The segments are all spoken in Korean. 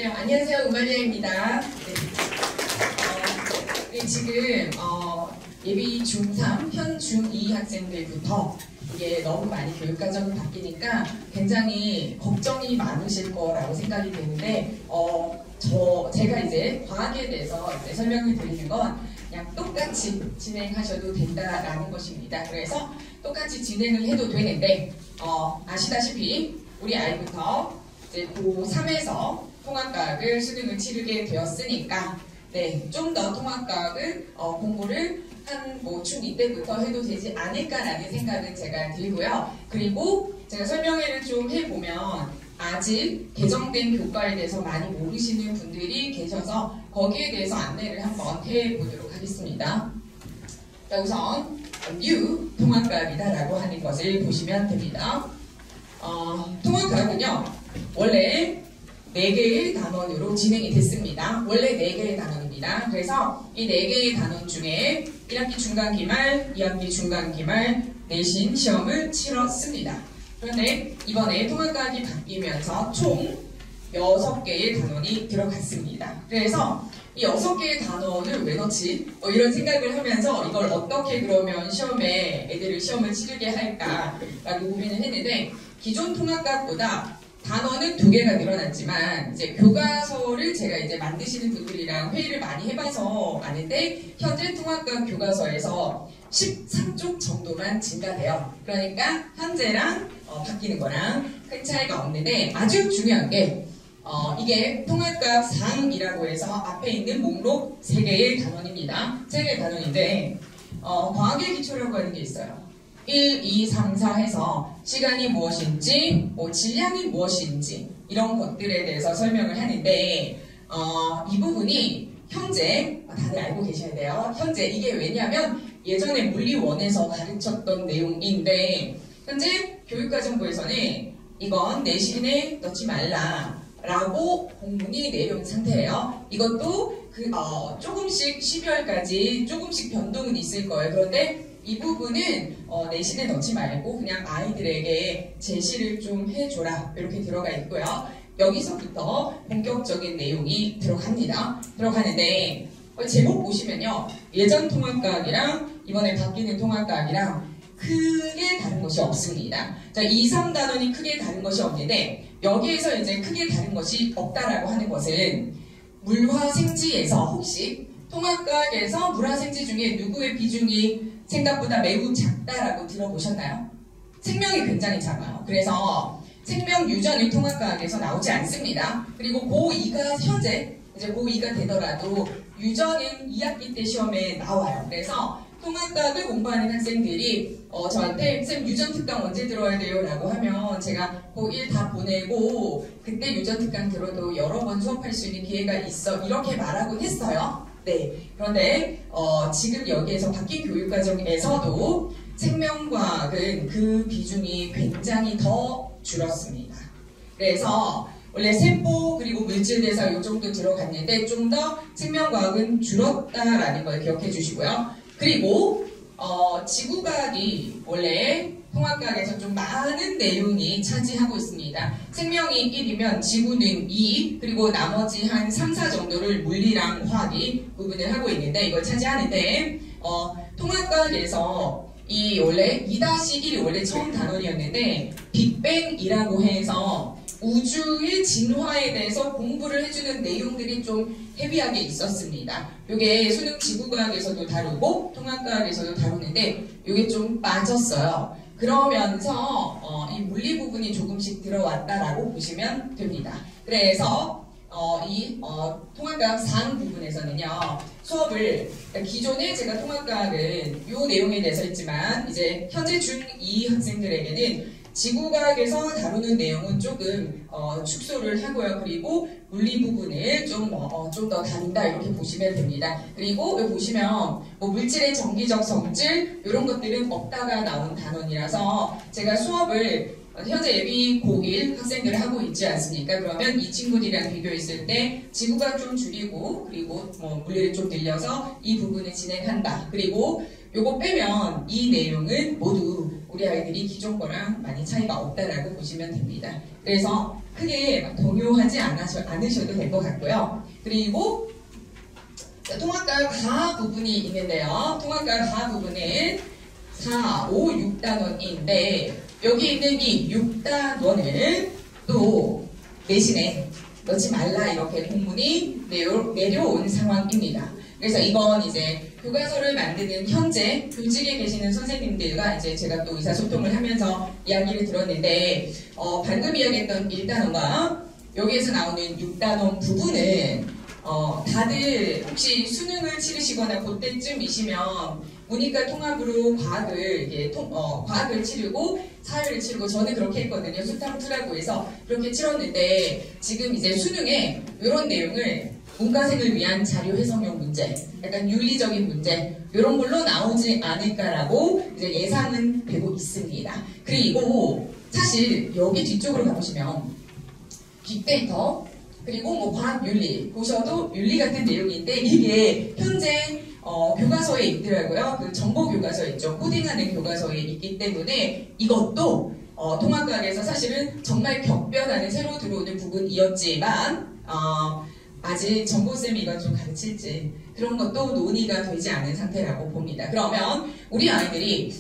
네, 안녕하세요. 우마리아입니다. 네, 지금 예비 중3, 현 중2 학생들부터 이게 너무 많이 교육과정이 바뀌니까 굉장히 걱정이 많으실 거라고 생각이 되는데 제가 이제 과학에 대해서 이제 설명을 드리는 건 그냥 똑같이 진행하셔도 된다라는 것입니다. 그래서 똑같이 진행을 해도 되는데 아시다시피 우리 아이부터 이제 고3에서 통합과학을 수능을 치르게 되었으니까 좀 더 통합과학을 공부를 한 중2 때부터 해도 되지 않을까라는 생각은 제가 들고요. 그리고 제가 설명회를 좀 해보면 아직 개정된 교과에 대해서 많이 모르시는 분들이 계셔서 거기에 대해서 안내를 한번 해보도록 하겠습니다. 자, 우선 뉴 통합과학이다라고 하는 것을 보시면 됩니다. 통합과학은요 원래 4개의 단원으로 진행이 됐습니다. 원래 4개의 단원입니다. 그래서 이 4개의 단원 중에 1학기 중간기말, 2학기 중간기말, 내신 시험을 치렀습니다. 그런데 이번에 통합과학이 바뀌면서 총 6개의 단원이 들어갔습니다. 그래서 이 6개의 단원을 왜 넣지? 이런 생각을 하면서 이걸 어떻게 그러면 애들을 시험을 치르게 할까라고 고민을 했는데 기존 통합과학보다 단원은 2개가 늘어났지만 이제 교과서를 제가 이제 만드시는 분들이랑 회의를 많이 해봐서 아는데 현재 통합과학 교과서에서 13쪽 정도만 증가돼요. 그러니까 현재랑 바뀌는 거랑 큰 차이가 없는데 아주 중요한 게 이게 통합과학 상이라고 해서 앞에 있는 목록 3개의 단원입니다. 3개의 단원인데 과학의 기초라고 하는 게 있어요. 1, 2, 3, 4 해서 시간이 무엇인지, 질량이 무엇인지 이런 것들에 대해서 설명을 하는데 이 부분이 현재 다들 알고 계셔야 돼요. 현재 이게 왜냐하면 예전에 물리1에서 가르쳤던 내용인데 현재 교육과정부에서는 이건 내신에 넣지 말라라고 공문이 내려온 상태예요. 이것도 조금씩 12월까지 조금씩 변동은 있을 거예요. 그런데 이 부분은 내신에 넣지 말고 그냥 아이들에게 제시를 좀 해줘라 이렇게 들어가 있고요. 여기서부터 본격적인 내용이 들어가는데 제목 보시면요. 예전 통합과학이랑 이번에 바뀌는 통합과학이랑 크게 다른 것이 없습니다. 자, 2, 3단원이 크게 다른 것이 없는데 여기에서 이제 크게 다른 것이 없다라고 하는 것은 물화생지에서 혹시 통합과학에서 물화생지 중에 누구의 비중이 생각보다 매우 작다라고 들어보셨나요? 생명이 굉장히 작아요. 그래서 생명 유전이 통합과학에서 나오지 않습니다. 그리고 고2가 현재 이제 고2가 되더라도 유전은 2학기 때 시험에 나와요. 그래서 통합과학을 공부하는 학생들이 저한테 쌤 유전 특강 언제 들어야 돼요? 라고 하면 제가 고1 다 보내고 그때 유전 특강 들어도 여러 번 수업할 수 있는 기회가 있어 이렇게 말하곤 했어요. 그런데 지금 여기에서 바뀐 교육과정에서도 생명과학은 그 비중이 굉장히 더 줄었습니다. 그래서 원래 세포 그리고 물질대사 이 정도 들어갔는데 좀 더 생명과학은 줄었다라는 걸 기억해 주시고요. 그리고 지구과학이 원래 통합과학에서 좀 많은 내용이 차지하고 있습니다. 생명이 1이면 지구는 2, 그리고 나머지 한 3, 4 정도를 물리랑 화학이 구분을 하고 있는데 이걸 차지하는데 통합과학에서 이 원래 2-1이 원래 처음 단원이었는데 빅뱅이라고 해서 우주의 진화에 대해서 공부를 해주는 내용들이 좀 헤비하게 있었습니다. 이게 수능 지구과학에서도 다루고 통합과학에서도 다루는데 이게 좀 빠졌어요. 그러면서 이 물리 부분이 조금씩 들어왔다라고 보시면 됩니다. 그래서 이 통합과학 상 부분에서는요 수업을 기존에 제가 통합과학은 이 내용에 대해서 했지만 이제 현재 중2 학생들에게는 지구과학에서 다루는 내용은 조금 축소를 하고요. 그리고 물리 부분을 좀 더 다룬다 이렇게 보시면 됩니다. 그리고 여기 보시면 물질의 정기적 성질 이런 것들은 없다가 나온 단원이라서 제가 수업을 현재 예비 고1 학생들을 하고 있지 않습니까? 그러면 이 친구들이랑 비교했을 때 지구과학 좀 줄이고 그리고 물리를 좀 늘려서 이 부분을 진행한다. 그리고 요거 빼면 이 내용은 모두 우리 아이들이 기존 거랑 많이 차이가 없다라고 보시면 됩니다. 그래서 크게 동요하지 않으셔도 될 것 같고요. 그리고 통합과 가 부분이 있는데요. 통합과 가 부분은 4, 5, 6단원인데 여기 있는 이 6단원을 또 내신에 넣지 말라 이렇게 공문이 내려온 상황입니다. 그래서 이건 이제 교과서를 만드는 현재 교직에 계시는 선생님들과 이제 제가 또 의사소통을 하면서 이야기를 들었는데 방금 이야기했던 1단원과 여기에서 나오는 6단원 부분은 다들 혹시 수능을 치르시거나 그때쯤이시면 문이과 통합으로 과학을 치르고 사회를 치르고 저는 그렇게 했거든요. 수탐투라고 해서 그렇게 치렀는데 지금 이제 수능에 이런 내용을 문과생을 위한 자료 해석용 문제, 약간 윤리적인 문제 이런 걸로 나오지 않을까라고 이제 예상은 되고 있습니다. 그리고 사실 여기 뒤쪽으로 가보시면 빅데이터 그리고 뭐 과학윤리 보셔도 윤리 같은 내용인데 이게 현재 교과서에 있더라고요. 그 정보교과서에 있죠. 코딩하는 교과서에 있기 때문에 이것도 통합과학에서 사실은 정말 격변하는 새로 들어오는 부분이었지만 아직 정보쌤이 이건 좀 가르칠지 그런 것도 논의가 되지 않은 상태라고 봅니다. 그러면 우리 아이들이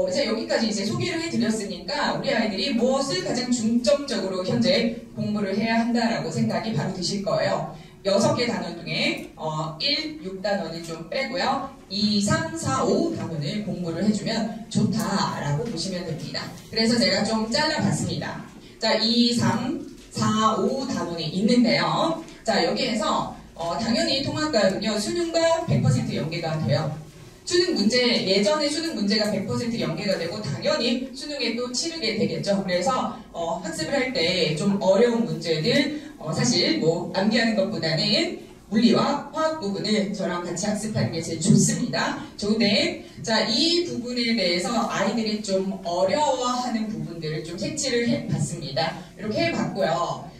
이제 여기까지 이제 소개를 해드렸으니까 우리 아이들이 무엇을 가장 중점적으로 현재 공부를 해야 한다라고 생각이 바로 드실 거예요. 6개 단원 중에 1, 6단원을 좀 빼고요. 2, 3, 4, 5 단원을 공부를 해주면 좋다라고 보시면 됩니다. 그래서 제가 좀 잘라봤습니다. 자, 2, 3, 4, 5 단원이 있는데요. 자, 여기에서 당연히 통합과학은요. 수능과 100% 연계가 돼요. 수능 문제, 예전에 수능 문제가 100% 연계가 되고 당연히 수능에 또 치르게 되겠죠. 그래서 학습을 할 때 좀 어려운 문제들 사실 뭐 암기하는 것보다는 물리와 화학 부분을 저랑 같이 학습하는 게 제일 좋습니다. 좋은데 자, 이 부분에 대해서 아이들이 좀 어려워하는 부분들을 좀 색칠을 해봤습니다. 이렇게 해봤고요.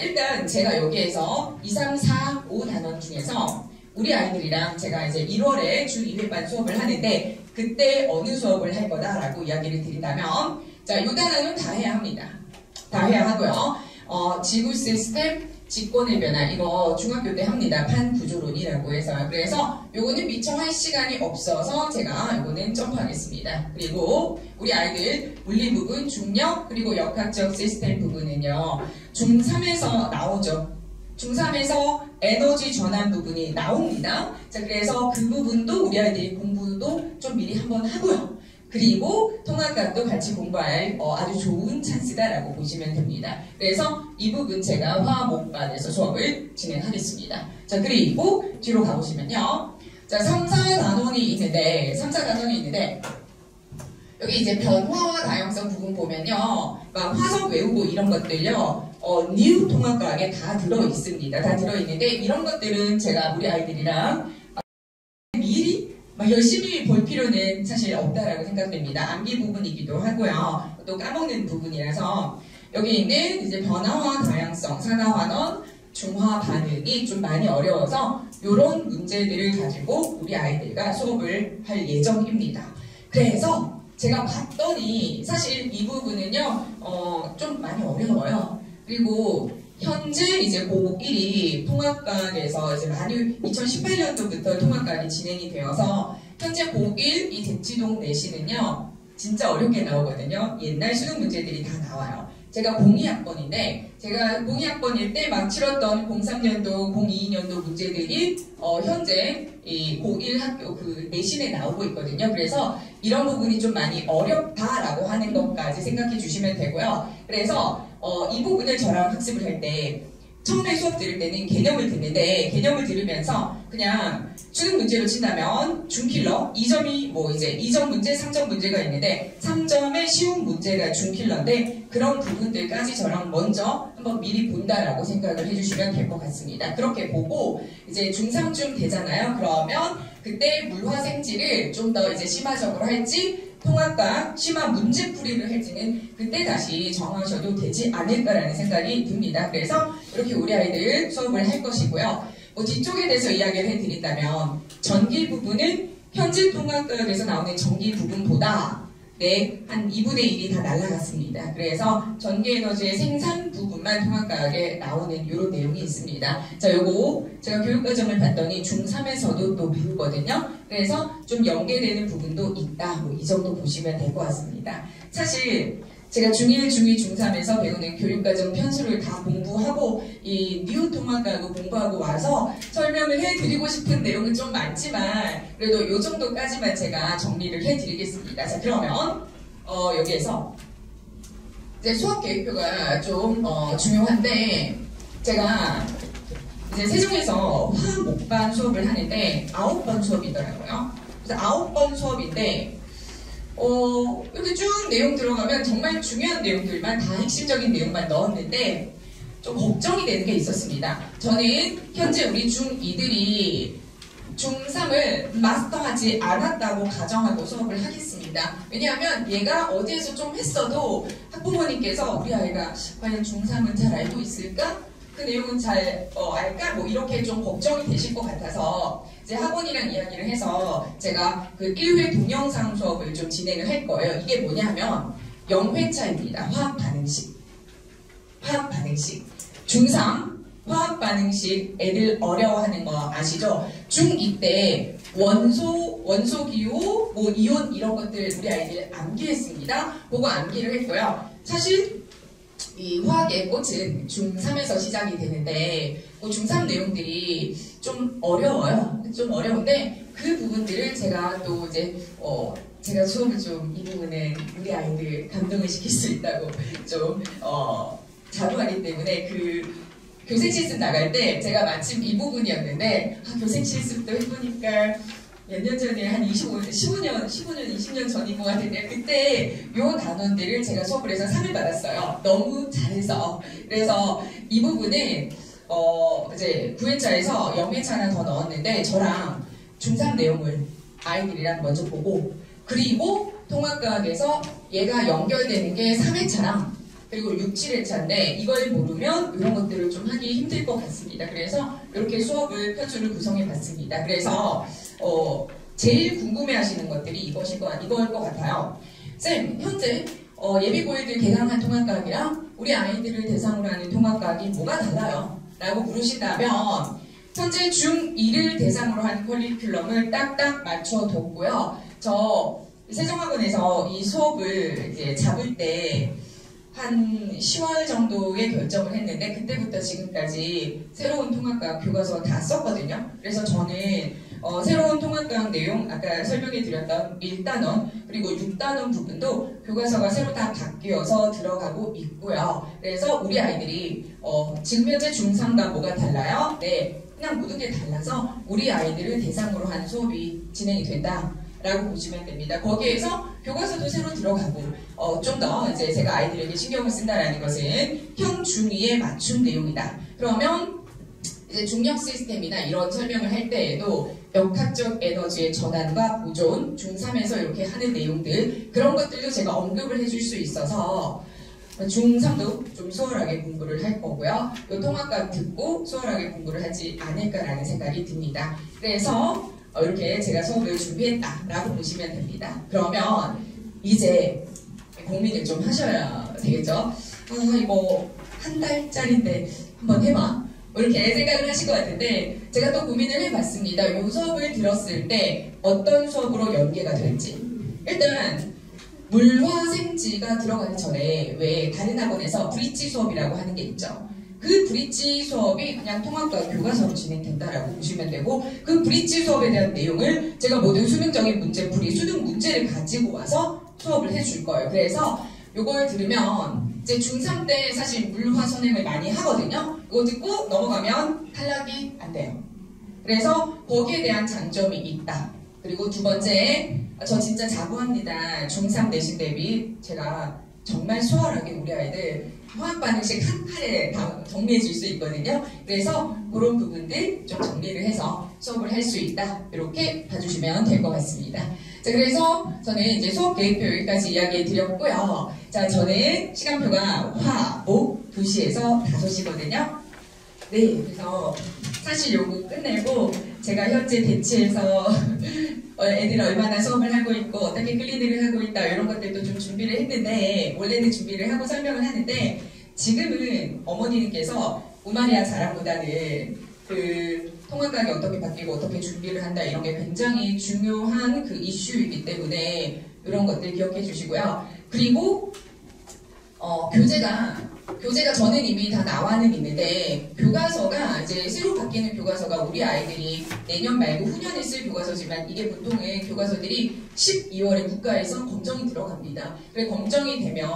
일단 제가 여기에서 2, 3, 4, 5 단원 중에서 우리 아이들이랑 제가 이제 1월에 주 2회반 수업을 하는데 그때 어느 수업을 할 거다라고 이야기를 드린다면 자, 이 단원은 다 해야 합니다. 다 해야 하고요. 지구 시스템, 직권의 변화 이거 중학교 때 합니다. 판구조론이라고 해서 그래서 요거는 미처 할 시간이 없어서 제가 요거는 점프하겠습니다. 그리고 우리 아이들 물리 부분, 중력 그리고 역학적 시스템 부분은요. 중3에서 나오죠. 중3에서 에너지 전환 부분이 나옵니다. 자, 그래서 그 부분도 우리 아이들이 공부도 좀 미리 한번 하고요. 그리고 통합과학도 같이 공부할 아주 좋은 찬스다라고 보시면 됩니다. 그래서 이 부분 제가 화목반에서 수업을 진행하겠습니다. 자, 그리고 뒤로 가보시면요. 자, 3, 4단원이 있는데 여기 이제 변화와 다양성 부분 보면요. 막 화석 외우고 이런 것들요. 뉴 통합과학에 다 들어있습니다. 다 들어있는데 이런 것들은 제가 우리 아이들이랑 미리 열심히 볼 필요는 사실 없다라고 생각됩니다. 암기 부분이기도 하고요. 또 까먹는 부분이라서 여기 있는 이제 변화와 다양성, 산화환원, 중화 반응이 좀 많이 어려워서 이런 문제들을 가지고 우리 아이들과 수업을 할 예정입니다. 그래서 제가 봤더니 사실 이 부분은요, 좀 많이 어려워요. 그리고 현재 이제 고1이 통합과학에서 이제 많이 2018년도부터 통합과학이 진행이 되어서 현재 고1 이 대치동 내신은요 진짜 어렵게 나오거든요. 옛날 수능 문제들이 다 나와요. 제가 02학번인데 제가 02학번일 때 막 치렀던 03년도, 02년도 문제들이 현재 이 고1 학교 그 내신에 나오고 있거든요. 그래서 이런 부분이 좀 많이 어렵다라고 하는 것까지 생각해 주시면 되고요. 그래서 이 부분을 저랑 학습을 할 때 처음에 수업 들을 때는 개념을 듣는데 개념을 들으면서 그냥 수능 문제로 친다면 중킬러 2점이 뭐 이제 2점 문제, 3점 문제가 있는데 3점의 쉬운 문제가 중킬러인데 그런 부분들까지 저랑 먼저 한번 미리 본다라고 생각을 해주시면 될 것 같습니다. 그렇게 보고 이제 중3쯤 되잖아요. 그러면 그때 물화생지를 좀 더 이제 심화적으로 할지 통합과 심화 문제풀이를 할지는 그때 다시 정하셔도 되지 않을까라는 생각이 듭니다. 그래서 이렇게 우리 아이들 수업을 할 것이고요. 뭐 뒤쪽에 대해서 이야기를 해드린다면 전기 부분은 현재 통합과학에서 나오는 전기 부분보다 한 2분의 1이 다 날라갔습니다. 그래서 전기에너지의 생산 부분만 통합과학에 나오는 이런 내용이 있습니다. 자, 요거 제가 교육과정을 봤더니 중3에서도 또 배우거든요. 그래서 좀 연계되는 부분도 있다. 뭐 이 정도 보시면 될 것 같습니다. 사실 제가 중1, 중2, 중3에서 배우는 교육과정 편수를 다 공부하고 이 뉴통합과학을 공부하고 와서 설명을 해드리고 싶은 내용은 좀 많지만 그래도 이 정도까지만 제가 정리를 해드리겠습니다. 자, 그러면 여기에서 이제 수학 계획표가 좀 중요한데 제가 이제 세종에서 화학 목반 수업을 하는데 9번 수업이더라고요. 그래서 9번 수업인데 이렇게 쭉 내용 들어가면 정말 중요한 내용들만 다 핵심적인 내용만 넣었는데 좀 걱정이 되는 게 있었습니다. 저는 현재 우리 중2들이 중3을 마스터하지 않았다고 가정하고 수업을 하겠습니다. 왜냐하면 얘가 어디에서 좀 했어도 학부모님께서 우리 아이가 과연 중3은 잘 알고 있을까? 그 내용은 잘 알까? 뭐 이렇게 좀 걱정이 되실 것 같아서 이제 학원이랑 이야기를 해서 제가 그 1회 동영상 수업을 좀 진행을 할 거예요. 이게 뭐냐면 0회차입니다. 화학 반응식. 중3 화학 반응식 애들 어려워하는 거 아시죠? 중2 때 원소 기호, 뭐 이온 이런 것들 우리 아이들 암기했습니다. 그거 암기를 했고요. 사실 이 화학의 꽃은 중3에서 시작이 되는데 중3 내용들이 좀 어려워요. 좀 어려운데 그 부분들을 제가 또 이제 제가 수업을 좀 이 부분은 우리 아이들 감동을 시킬 수 있다고 좀 자부하기 때문에 그 교생 실습 나갈 때 제가 마침 이 부분이었는데 교생 실습도 해보니까 몇 년 전에 한 15년, 20년 전인 것 같은데 그때 요 단원들을 제가 수업을 해서 상을 받았어요. 너무 잘해서. 그래서 이 부분은 이제 9회차에서 0회차 하나 더 넣었는데 저랑 중3 내용을 아이들이랑 먼저 보고 그리고 통합과학에서 얘가 연결되는 게 3회차랑 그리고 6, 7회차인데 이걸 모르면 이런 것들을 좀 하기 힘들 것 같습니다. 그래서 이렇게 수업을 편수를 구성해 봤습니다. 그래서 제일 궁금해하시는 것들이 이거일 것 같아요. 쌤, 현재 예비고일들 개강한 통합과학이랑 우리 아이들을 대상으로 하는 통합과학이 뭐가 달라요? 라고 물으신다면 현재 중2를 대상으로 한 커리큘럼을 딱딱 맞춰뒀고요. 저 세종학원에서 이 수업을 이제 잡을 때 한 10월 정도에 결정을 했는데 그때부터 지금까지 새로운 통합과학 교과서 다 썼거든요. 그래서 저는 새로운 통합과학 내용 아까 설명해 드렸던 1단원 그리고 6단원 부분도 교과서가 새로 다 바뀌어서 들어가고 있고요. 그래서 우리 아이들이 지금 현재 중3과 뭐가 달라요? 네, 그냥 모든 게 달라서 우리 아이들을 대상으로 한 수업이 진행이 된다. 라고 보시면 됩니다. 거기에서 교과서도 새로 들어가고 좀 더 이제 제가 아이들에게 신경을 쓴다라는 것은 형 중2에 맞춘 내용이다. 그러면 이제 중력 시스템이나 이런 설명을 할 때에도 역학적 에너지의 전환과 보존, 중3에서 이렇게 하는 내용들 그런 것들도 제가 언급을 해줄 수 있어서 중3도 좀 수월하게 공부를 할 거고요. 이 통합과학 듣고 수월하게 공부를 하지 않을까라는 생각이 듭니다. 그래서 이렇게 제가 수업을 준비했다라고 보시면 됩니다. 그러면 이제 고민을 좀 하셔야 되겠죠? 이거 한 달짜리인데 한번 해봐. 이렇게 생각을 하실 것 같은데 제가 또 고민을 해봤습니다. 이 수업을 들었을 때 어떤 수업으로 연계가 될지. 일단 물화생지가 들어가기 전에 왜 다른 학원에서 브릿지 수업이라고 하는 게 있죠. 그 브릿지 수업이 그냥 통합과학 교과서로 진행된다라고 보시면 되고 그 브릿지 수업에 대한 내용을 제가 모든 수능적인 문제풀이, 수능 문제를 가지고 와서 수업을 해줄 거예요. 그래서 이걸 들으면 이제 중3 때 사실 물화 선행을 많이 하거든요. 이거 듣고 넘어가면 탈락이 안 돼요. 그래서 거기에 대한 장점이 있다. 그리고 두 번째, 저 진짜 자부합니다. 중3 내신 대비 제가 정말 수월하게 우리 아이들 화학 반응식 한 칼에 다 정리해 줄 수 있거든요. 그래서 그런 부분들 좀 정리를 해서 수업을 할 수 있다. 이렇게 봐주시면 될 것 같습니다. 자, 그래서 저는 이제 수업 계획표 여기까지 이야기해 드렸고요. 자, 저는 시간표가 화, 목 2시에서 5시거든요. 네, 그래서 사실 요거 끝내고 제가 현재 대치해서 애들이 얼마나 수업을 하고 있고 어떻게 클리닉을 하고 있다 이런 것들도 좀 준비를 했는데 원래는 준비를 하고 설명을 하는데 지금은 어머니께서 우마리아 자랑보다는 그 통합각이 어떻게 바뀌고 어떻게 준비를 한다 이런 게 굉장히 중요한 그 이슈이기 때문에 이런 것들 기억해 주시고요. 그리고 교재가 저는 이미 다 나와는 있는데 교과서가 이제 새로 바뀌는 교과서가 우리 아이들이 내년 말고 후년에 쓸 교과서지만 이게 보통은 교과서들이 12월에 국가에서 검정이 들어갑니다. 그래 검정이 되면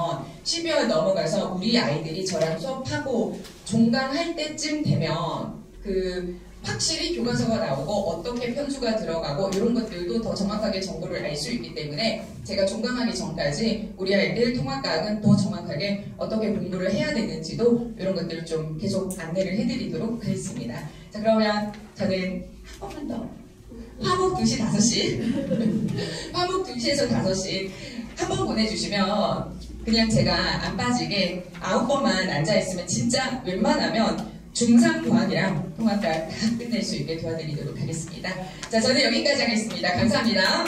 12월 넘어가서 우리 아이들이 저랑 수업하고 종강할 때쯤 되면 그 확실히 교과서가 나오고 어떻게 편수가 들어가고 이런 것들도 더 정확하게 정보를 알 수 있기 때문에 제가 종강하기 전까지 우리 아이들 통합과학은 더 정확하게 어떻게 공부를 해야 되는지도 이런 것들을 좀 계속 안내를 해드리도록 하겠습니다. 자 그러면 저는 한 번만 더 화목 2시 5시 화목 2시에서 5시 한 번 보내주시면 그냥 제가 안 빠지게 9번만 앉아있으면 진짜 웬만하면 중상 교환이랑 통합과 다 끝낼 수 있게 도와드리도록 하겠습니다. 자, 저는 여기까지 하겠습니다. 감사합니다.